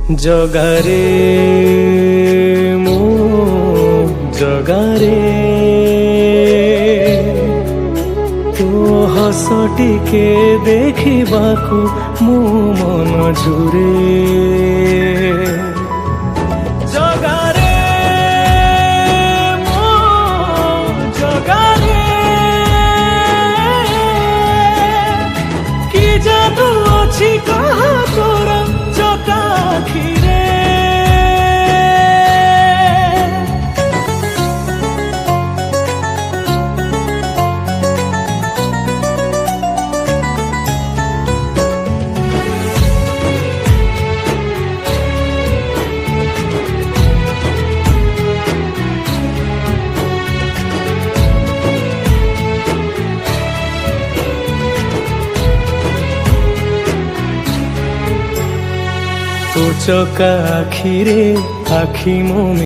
জগারে মো ଜଗାରେ ତୋ ହସ ଟିକେ ଦେଖିବାକୁ ମୋ ମନ ଝୁରେ ଜଗାରେ ମୋ ଜଗାରେ କି ଯାଦୁ ଅଛି କହ ତୋର ଚକା ଆଖିରେ तो चका आखिरे आखि मो